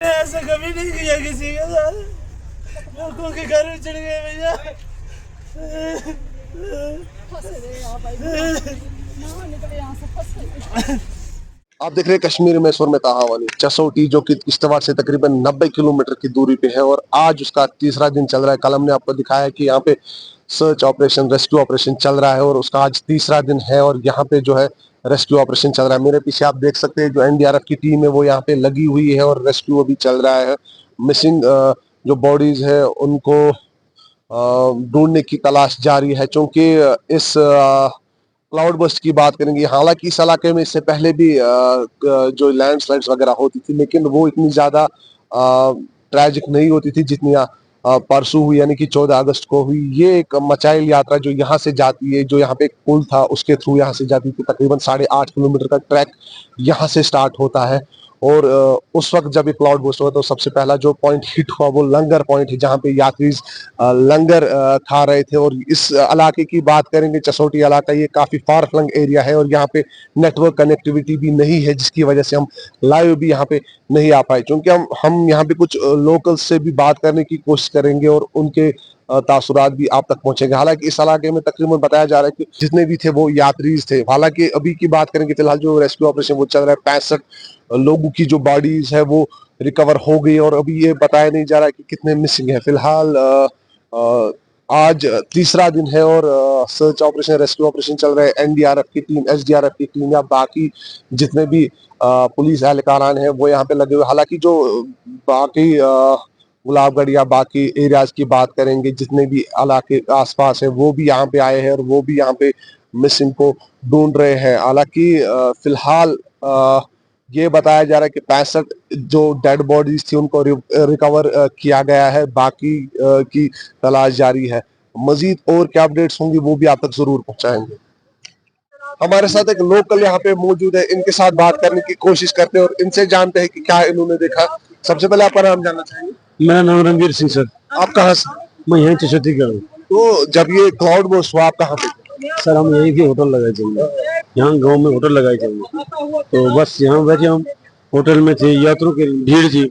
ऐसा कभी नहीं किया किसी के साथ। लोगों के घर में चढ़ गए भैया। आप देख रहे हैं कश्मीर में सुर में ताहावानी चसोटी, जो कि किश्तवाड़ से तकरीबन 90 किलोमीटर की दूरी पे है और आज उसका तीसरा दिन चल रहा है। कल हमने आपको दिखाया कि यहाँ पे सर्च ऑपरेशन, रेस्क्यू ऑपरेशन चल रहा है और उसका आज तीसरा दिन है और यहाँ पे जो है रेस्क्यू ऑपरेशन चल रहा है। मेरे पीछे आप देख सकते हैं जो एनडीआरएफ की टीम है वो यहाँ पे लगी हुई है और रेस्क्यू अभी चल रहा है। मिसिंग जो बॉडीज है उनको ढूंढने की तलाश जारी है। चूंकि इस क्लाउड बस्ट की बात करेंगे, हालांकि इस इलाके में इससे पहले भी जो लैंडस्लाइड्स वगैरह होती थी, लेकिन वो इतनी ज्यादा ट्रैजिक नहीं होती थी जितनी परसों हुई, यानी कि 14 अगस्त को हुई। ये एक मचाइल यात्रा जो यहाँ से जाती है, जो यहाँ पे एक पुल था उसके थ्रू यहाँ से जाती थी, तकरीबन 8.5 किलोमीटर का ट्रैक यहाँ से स्टार्ट होता है। और उस वक्त जब ये क्लाउड बस्ट हुआ तो सबसे पहला जो पॉइंट हिट हुआ वो लंगर पॉइंट है, जहाँ पे यात्री लंगर खा रहे थे। और इस इलाके की बात करेंगे, चसोटी इलाका, ये काफी फार फ्लंग एरिया है और यहाँ पे नेटवर्क कनेक्टिविटी भी नहीं है, जिसकी वजह से हम लाइव भी यहाँ पे नहीं आ पाए। क्योंकि हम यहाँ पे कुछ लोकल्स से भी बात करने की कोशिश करेंगे और उनके तासुरात भी आप तक पहुंचेंगे। हालांकि इस इलाके में तकरीबन बताया जा रहा है कि जितने भी थे वो यात्री थे। हालांकि अभी की बात करेंगे, फिलहाल जो रेस्क्यू ऑपरेशन वो चल रहा है, 65 लोगों की जो बॉडीज है वो रिकवर हो गई और अभी ये बताया नहीं जा रहा कि कितने मिसिंग है। फिलहाल आज तीसरा दिन है और सर्च ऑपरेशन, रेस्क्यू ऑपरेशन चल रहा है। एनडीआरएफ की टीम, एसडीआरएफ की टीम या बाकी जितने भी पुलिस एहलकारान हैं वो यहाँ पे लगे हुए। हालांकि जो बाकी गुलाबगढ़ या बाकी एरियाज की बात करेंगे, जितने भी इलाके आसपास है वो भी यहाँ पे आए हैं और वो भी यहाँ पे मिसिंग को ढूंढ रहे हैं। हालांकि फिलहाल ये बताया जा रहा है कि 65 जो डेड बॉडीज थी उनको रिकवर किया गया है, बाकी की तलाश जारी है। मजीद और क्या अपडेट्स होंगी वो भी आप तक जरूर पहुंचाएंगे। हमारे साथ एक लोकल यहाँ पे मौजूद है, इनके साथ बात करने की कोशिश करते हैं और इनसे जानते हैं कि क्या इन्होंने देखा। सबसे पहले आपका नाम जानना चाहेंगे? मेरा नाम रणवीर सिंह सर। आप कहाँ से? मैं यहीं चशोटी का हूँ। तो जब ये क्लाउड बस्ट हुआ आप कहाँ पे थे? सर हम यहीं के होटल लगाए थे, यहाँ गांव में होटल लगाए थे, तो बस यहाँ बैठे हम होटल में थे। यात्रियों की भीड़ थी,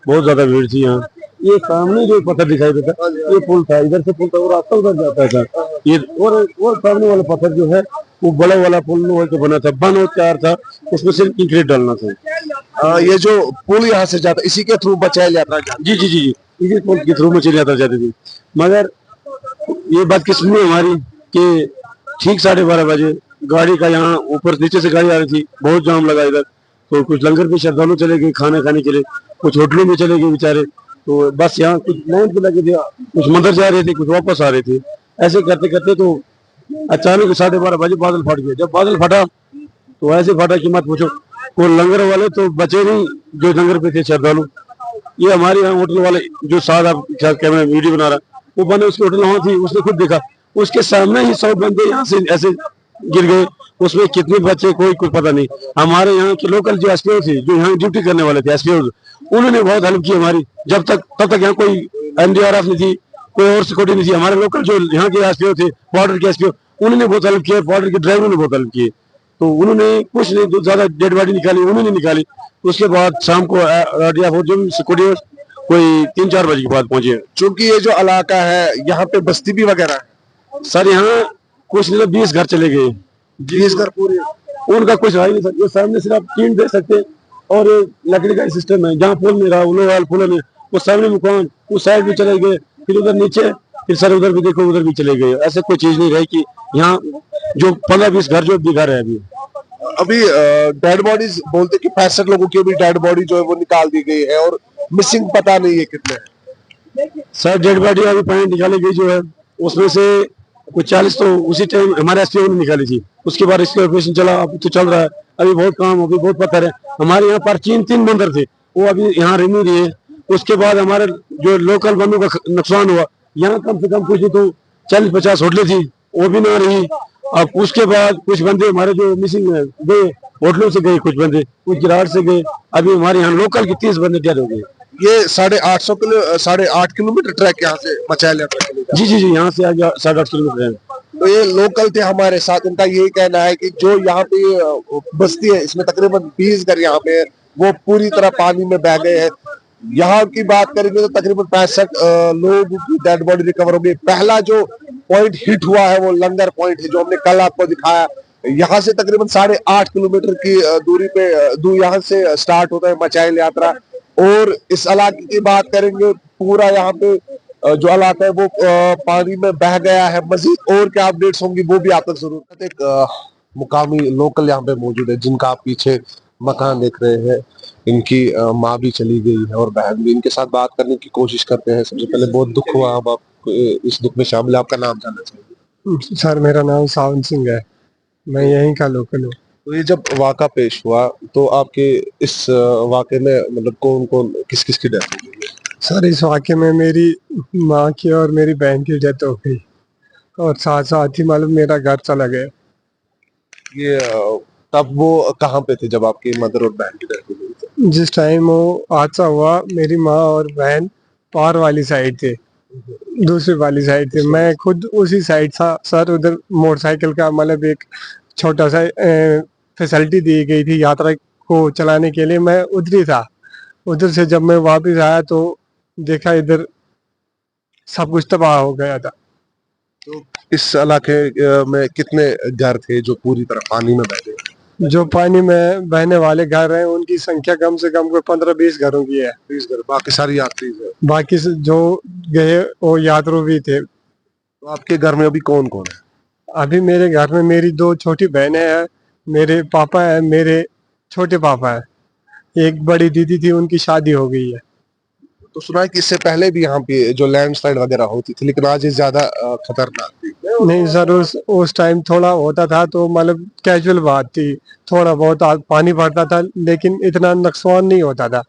बहुत ज्यादा भीड़ थी यहाँ। ये सामने जो पत्थर दिखाई देता ये पुल था, इधर से पुल था और रास्ता उधर जाता था। ये और सामने वाला पत्थर जो है वो बड़ा वाला पुल तो बना था, बन और तैयार था, उसमें सिर्फ कंक्रीट डालना था। ये जो पुल यहाँ से जाता इसी के थ्रू बचाया जाता है? जी जी जी जी, इसी पुल के थ्रू में चली जाता जाती थी। मगर ये बात किस्मत हमारी कि ठीक 12:30 बजे गाड़ी का यहाँ ऊपर नीचे से गाड़ी आ रही थी, बहुत जाम लगा इधर। तो कुछ लंगर पे श्रद्धालु चले गए खाना खाने के लिए, कुछ होटलों में चले गए बेचारे। तो बस यहाँ कुछ लाइन पे लगे थे, कुछ मंदिर जा रहे थे, कुछ वापस आ रहे थे। ऐसे करते करते तो अचानक 12:30 बजे बादल फट गए। जब बादल फटा तो ऐसे फटा कि मत पूछो। वो लंगर वाले तो बचे नहीं, जो लंगर पे थे श्रद्धालु। ये हमारे यहाँ होटल वाले जो साथ आप कैमरा वीडियो बना रहा, वो बने उसकी होटल वहां थी, उसने खुद देखा। उसके सामने ही 100 बंदे यहाँ से ऐसे गिर गए। उसमें कितने बच्चे कोई कुछ पता नहीं। हमारे यहाँ के लोकल जो एसपीओ थे, जो यहाँ ड्यूटी करने वाले थे एसपीओ, उन्होंने बहुत हेल्प की हमारी। तब तक यहाँ कोई एनडीआरएफ नहीं थी, कोई और सिक्योरिटी नहीं थी। हमारे लोकल जो यहाँ के एसपीओ थे, बॉर्डर के एसपीओ, उन्होंने बहुत हेल्प किया। बॉर्डर के ड्राइवर ने बहुत हेल्प किए। तो उन्होंने कुछ नहीं ज्यादा डेड बॉडी निकाली, उन्होंने निकाली। उसके बाद शाम को जो भी सिक्योरिटी कोई 3-4 बजे के बाद पहुंचे। चूंकि ये जो इलाका है यहाँ पे बस्ती भी वगैरह है सर, यहाँ कुछ नहीं 20 घर चले गए। 20 घर पूरे? उनका कुछ है नहीं सर। ये सामने सिर्फ आप टीन देख सकते हैं और लकड़ी का सिस्टम है। जहाँ पुल नहीं रहा उन्होंने पुल में वो सामने मकान उस साइड भी चले गए, फिर उधर नीचे, फिर सर उधर भी देखो उधर भी चले गए। ऐसे कोई चीज नहीं रही कि यहाँ जो 15-20 घर जो भी घर है। अभी डेड बॉडीज बोलते कि 65 लोगों की अभी डेड बॉडी जो है वो निकाल दी गई है और मिसिंग पता नहीं है कितने है। सर डेड बॉडी अभी पॉइंट निकाली गई जो है, उसमें से कुछ 40 तो उसी टाइम हमारे एसपीओ ने निकाली थी। उसके बाद इसका ऑपरेशन चला, अब तो चल रहा है। अभी बहुत काम, अभी बहुत पत्थर है। हमारे यहाँ पर 3 मंदिर थे, वो अभी यहाँ रिन्यू दिए। उसके बाद हमारे जो लोकल बंदों का नुकसान हुआ, यहाँ कम से कम कुछ नहीं तो 40-50 होटलें थी, वो भी ना रही। अब उसके बाद कुछ बंदे हमारे जो मिसिंग गए, होटलों से गए, कुछ बंदे कुछ गिरार से गए। अभी हमारे यहाँ लोकल की 30 बंदे डेड हो गए। ये 8.5 किलोमीटर ट्रैक यहाँ से मचाया जाता है? जी जी जी, यहाँ से आगे 8.5 किलोमीटर है। तो ये लोकल थे हमारे साथ, इनका यही कहना है कि जो यहाँ पे बस्ती है इसमें तकरीबन 20 घर यहाँ पे है, वो पूरी तरह पानी में बह गए हैं। यहाँ की बात करेंगे तो तकरीबन 65 लोगों की डेड बॉडी रिकवर हो गई। पहला जो पॉइंट हिट हुआ है वो लंगर पॉइंट है, जो हमने कल आपको दिखाया। यहाँ से तकरीबन 8.5 किलोमीटर की दूरी पे यहाँ से स्टार्ट होता है मचाइल यात्रा। और इस इलाके की बात करेंगे, पूरा यहाँ पे जो इलाका है वो पानी में बह गया है। मजीद और क्या अपडेट्स होंगी वो भी आप तक जरूर। एक मुकामी लोकल यहाँ पे मौजूद है, जिनका आप पीछे मकान देख रहे हैं। इनकी माँ भी चली गई है और बहन भी। इनके साथ बात करने की कोशिश करते हैं। सबसे पहले बहुत दुख हुआ, अब आप इस दुख में शामिल। आपका नाम जानना चाहिए। सर मेरा नाम सावन सिंह है, मैं यहीं का लोकल हूँ। तो ये जब वाक़ा पेश हुआ तो आपके इस वाक़े में मतलब कौन कौन किस किस की डेथ हो गई? सर इस वाक़े में मेरी माँ की और मेरी बहन की डेथ हो गई, और साथ साथ ही मालूम मेरा घर चला गया। ये तब वो कहाँ पे थे जब आपकी मदर और बहन की डेथ हो गई थी? जिस टाइम वो हादसा हुआ मेरी माँ और बहन पार वाली साइड थे, दूसरी वाली साइड थे। मैं खुद उसी साइड था सर। उधर मोटरसाइकिल का मतलब एक छोटा सा फैसिलिटी दी गई थी यात्रा को चलाने के लिए, मैं उधर ही था। उधर से जब मैं वापस आया तो देखा इधर सब कुछ तबाह हो गया था। तो इस इलाके में कितने घर थे जो पूरी तरह पानी में बह गए? जो पानी में बहने वाले घर हैं उनकी संख्या कम से कम कोई 15-20 घरों की है। 20 घर, बाकी सारी यात्री है। बाकी जो गए वो यात्रु भी थे। तो आपके घर में अभी कौन कौन है? अभी मेरे घर में मेरी 2 छोटी बहनें हैं, मेरे पापा है, मेरे छोटे पापा है, एक बड़ी दीदी थी उनकी शादी हो गई है। तो सुना है कि इससे पहले भी यहाँ पे जो लैंडस्लाइड वगैरह होती थी, लेकिन आज ये ज्यादा खतरनाक थी। नहीं सर, उस टाइम थोड़ा होता था तो मतलब कैजुअल बात थी, थोड़ा बहुत पानी पड़ता था लेकिन इतना नुकसान नहीं होता था।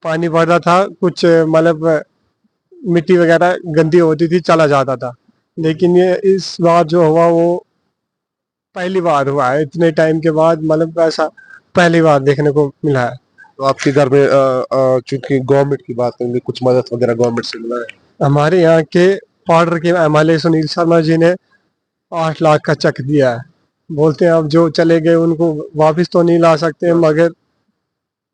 पानी पड़ता था, कुछ मतलब मिट्टी वगैरह गंदी होती थी, चला जाता था। लेकिन ये इस बार जो हुआ वो पहली बार हुआ है इतने टाइम के बाद, मतलब ऐसा पहली बार देखने को मिला है। तो आपके घर में चूंकि गवर्नमेंट की बात करेंगे, कुछ मदद वगैरह गवर्नमेंट से मिला है? हमारे यहाँ के पाउडर के MLA सुनील शर्मा जी ने 8 लाख का चेक दिया है। बोलते हैं अब जो चले गए उनको वापस तो नहीं ला सकते मगर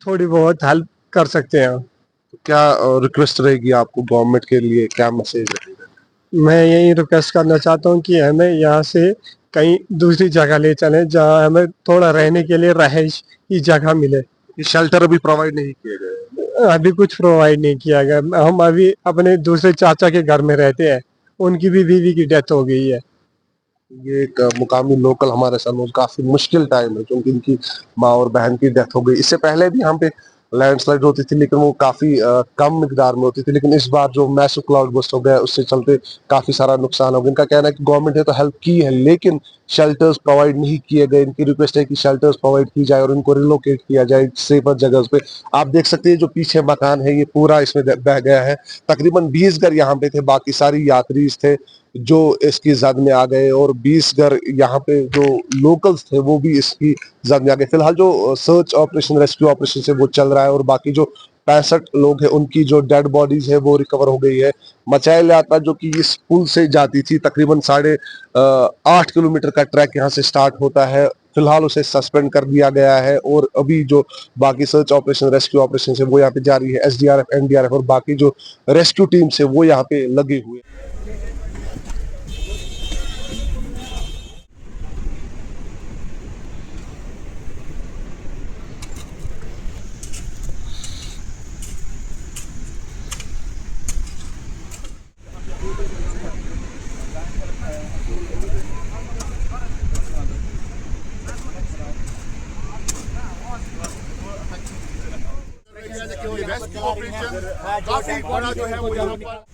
थोड़ी बहुत हेल्प कर सकते हैं। तो क्या रिक्वेस्ट रहेगी आपको गवर्नमेंट के लिए, क्या मैसेज रहेगा? मैं यही रिक्वेस्ट करना चाहता हूँ कि हमें यहाँ से कहीं दूसरी जगह ले चलें जहाँ हमें थोड़ा रहने के लिए रहायश की जगह मिले। ये शेल्टर अभी प्रोवाइड नहीं किए गए? अभी कुछ प्रोवाइड नहीं किया गया। हम अभी अपने दूसरे चाचा के घर में रहते हैं, उनकी भी बीवी की डेथ हो गई है। ये एक मुकामी लोकल हमारे साथ काफी मुश्किल टाइम है, क्योंकि इनकी माँ और बहन की डेथ हो गई। इससे पहले भी यहाँ पे लैंडस्लाइड होती थी, लेकिन वो काफी कम मिकदार में होती थी। लेकिन इस बार जो मैसिव क्लाउड बस्ट हो गया, उससे चलते काफी सारा नुकसान हो गया। इनका कहना है कि गवर्नमेंट ने तो हेल्प की है लेकिन शेल्टर्स प्रोवाइड नहीं किए गए। इनकी रिक्वेस्ट है कि शेल्टर्स प्रोवाइड की जाए और इनको रिलोकेट किया जाए सेफर जगह पे। आप देख सकते हैं जो पीछे मकान है ये पूरा इसमें बह गया है। तकरीबन 20 घर यहाँ पे थे, बाकी सारी यात्री थे जो इसकी जद में आ गए, और 20 घर यहाँ पे जो लोकल्स थे वो भी इसकी जद में आ गए। फिलहाल जो सर्च ऑपरेशन, रेस्क्यू ऑपरेशन से वो चल रहा है, और बाकी जो 65 लोग हैं उनकी जो डेड बॉडीज है वो रिकवर हो गई है। मचाइल यात्रा जो कि इस पुल से जाती थी, तकरीबन 8.5 किलोमीटर का ट्रैक यहाँ से स्टार्ट होता है। फिलहाल उसे सस्पेंड कर दिया गया है, और अभी जो बाकी सर्च ऑपरेशन, रेस्क्यू ऑपरेशन है वो यहाँ पे जारी है। SDRF, NDRF और बाकी जो रेस्क्यू टीम है वो यहाँ पे लगे हुए हैं। रेस्क्यू ऑपरेशन काफी बड़ा जो है वो यहाँ पर